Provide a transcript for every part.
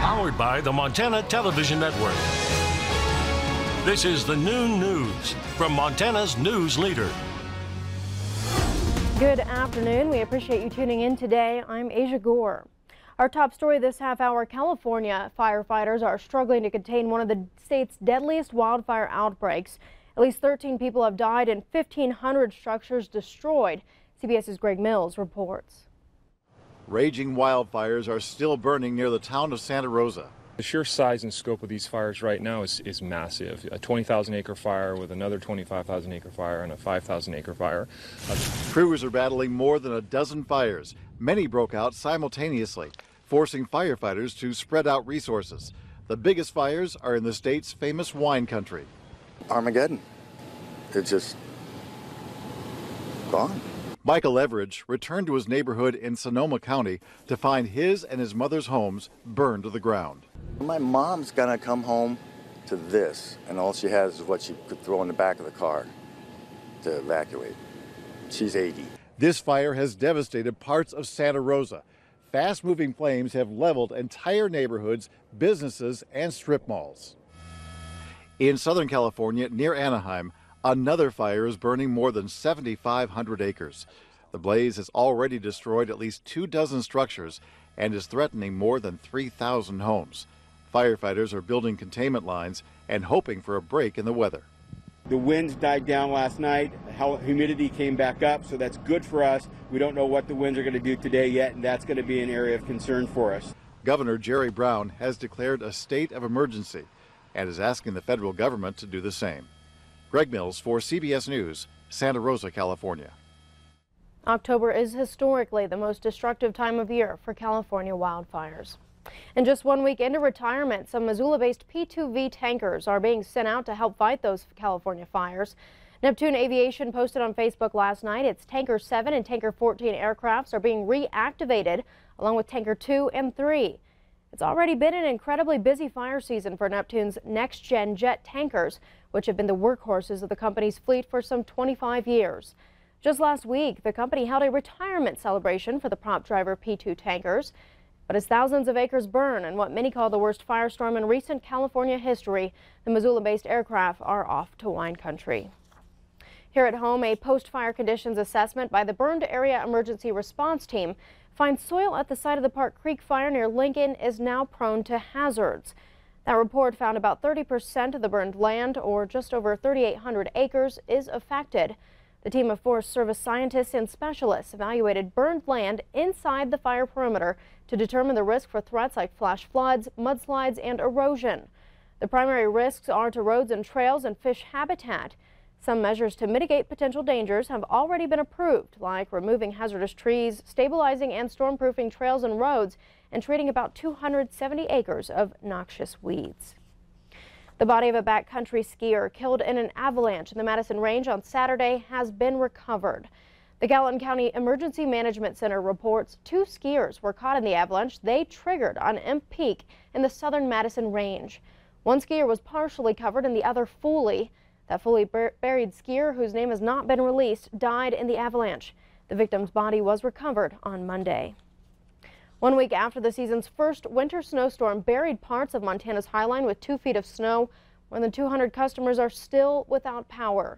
Powered by the Montana Television Network. This is the Noon News from Montana's news leader. Good afternoon. We appreciate you tuning in today. I'm Aja Goare. Our top story this half hour: California firefighters are struggling to contain one of the state's deadliest wildfire outbreaks. At least 13 people have died and 1,500 structures destroyed. CBS's Greg Mills reports. Raging wildfires are still burning near the town of Santa Rosa. The sheer size and scope of these fires right now is massive. A 20,000 acre fire with another 25,000 acre fire and a 5,000 acre fire. Crews are battling more than a dozen fires. Many broke out simultaneously, forcing firefighters to spread out resources. The biggest fires are in the state's famous wine country. Armageddon. It's just gone. Michael Everidge returned to his neighborhood in Sonoma County to find his and his mother's homes burned to the ground. My mom's gonna come home to this, and all she has is what she could throw in the back of the car to evacuate. She's 80. This fire has devastated parts of Santa Rosa. Fast-moving flames have leveled entire neighborhoods, businesses, and strip malls. In Southern California, near Anaheim, another fire is burning more than 7,500 acres. The blaze has already destroyed at least 24 structures and is threatening more than 3,000 homes. Firefighters are building containment lines and hoping for a break in the weather. The winds died down last night. Humidity came back up, so that's good for us. We don't know what the winds are going to do today yet, and that's going to be an area of concern for us. Governor Jerry Brown has declared a state of emergency and is asking the federal government to do the same. Greg Mills for CBS News, Santa Rosa, California. October is historically the most destructive time of year for California wildfires. And just 1 week into retirement, some Missoula-based P2V tankers are being sent out to help fight those California fires. Neptune Aviation posted on Facebook last night its Tanker 7 and Tanker 14 aircrafts are being reactivated, along with Tanker 2 and 3. It's already been an incredibly busy fire season for Neptune's next-gen jet tankers, which have been the workhorses of the company's fleet for some 25 years. Just last week, the company held a retirement celebration for the prop driver P2 tankers. But as thousands of acres burn in what many call the worst firestorm in recent California history, the Missoula-based aircraft are off to wine country. Here at home, a post-fire conditions assessment by the Burned Area Emergency Response Team finds soil at the site of the Park Creek fire near Lincoln is now prone to hazards. That report found about 30% of the burned land, or just over 3,800 acres, is affected. The team of Forest Service scientists and specialists evaluated burned land inside the fire perimeter to determine the risk for threats like flash floods, mudslides, and erosion. The primary risks are to roads and trails and fish habitat. Some measures to mitigate potential dangers have already been approved, like removing hazardous trees, stabilizing and stormproofing trails and roads, and treating about 270 acres of noxious weeds. The body of a backcountry skier killed in an avalanche in the Madison Range on Saturday has been recovered. The Gallatin County Emergency Management Center reports 2 skiers were caught in the avalanche they triggered on Imp Peak in the southern Madison Range. One skier was partially covered and the other fully. That fully buried skier, whose name has not been released, died in the avalanche. The victim's body was recovered on Monday. 1 week after the season's first winter snowstorm buried parts of Montana's highline with 2 feet of snow, more than 200 customers are still without power.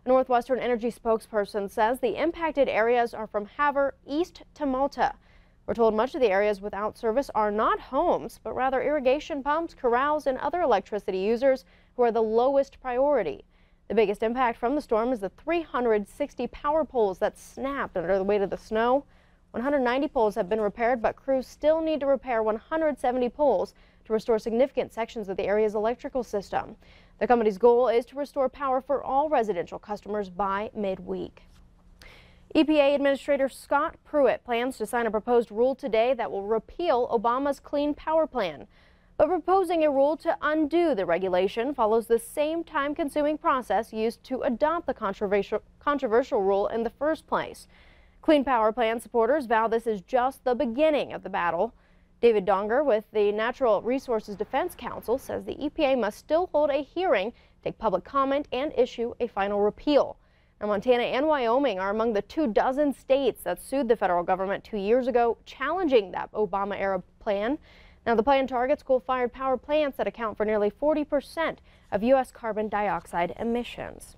A Northwestern Energy spokesperson says the impacted areas are from Havre east to Malta. We're told much of the areas without service are not homes, but rather irrigation pumps, corrals, and other electricity users who are the lowest priority. The biggest impact from the storm is the 360 power poles that snapped under the weight of the snow. 190 poles have been repaired, but crews still need to repair 170 poles to restore significant sections of the area's electrical system. The company's goal is to restore power for all residential customers by midweek. EPA Administrator Scott Pruitt plans to sign a proposed rule today that will repeal Obama's Clean Power Plan. But proposing a rule to undo the regulation follows the same time-consuming process used to adopt the controversial rule in the first place. Clean Power Plan supporters vow this is just the beginning of the battle. David Donger with the Natural Resources Defense Council says the EPA must still hold a hearing, take public comment, and issue a final repeal. Now, Montana and Wyoming are among the 24 states that sued the federal government 2 years ago, challenging that Obama-era plan. Now, the plan targets coal-fired power plants that account for nearly 40% of U.S. carbon dioxide emissions.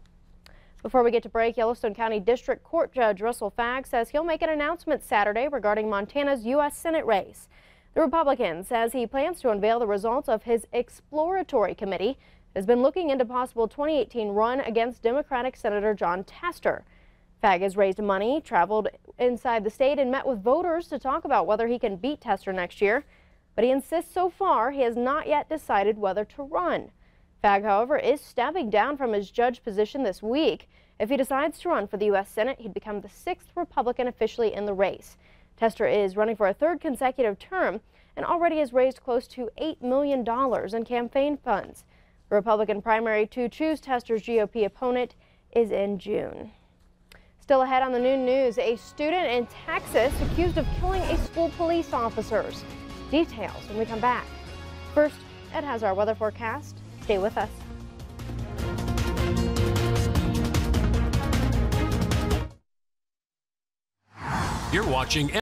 Before we get to break, Yellowstone County District Court Judge Russell Fagg says he'll make an announcement Saturday regarding Montana's U.S. Senate race. The Republican says he plans to unveil the results of his exploratory committee that has been looking into possible 2018 run against Democratic Senator Jon Tester. Fagg has raised money, traveled inside the state, and met with voters to talk about whether he can beat Tester next year. But he insists so far he has not yet decided whether to run. Fagg, however, is stepping down from his judge position this week. If he decides to run for the U.S. Senate, he'd become the 6th Republican officially in the race. Tester is running for a 3rd consecutive term and already has raised close to $8 million in campaign funds. The Republican primary to choose Tester's GOP opponent is in June. Still ahead on the noon news, a student in Texas accused of killing a school police officer. Details when we come back. First, Ed has our weather forecast. Stay with us. You're watching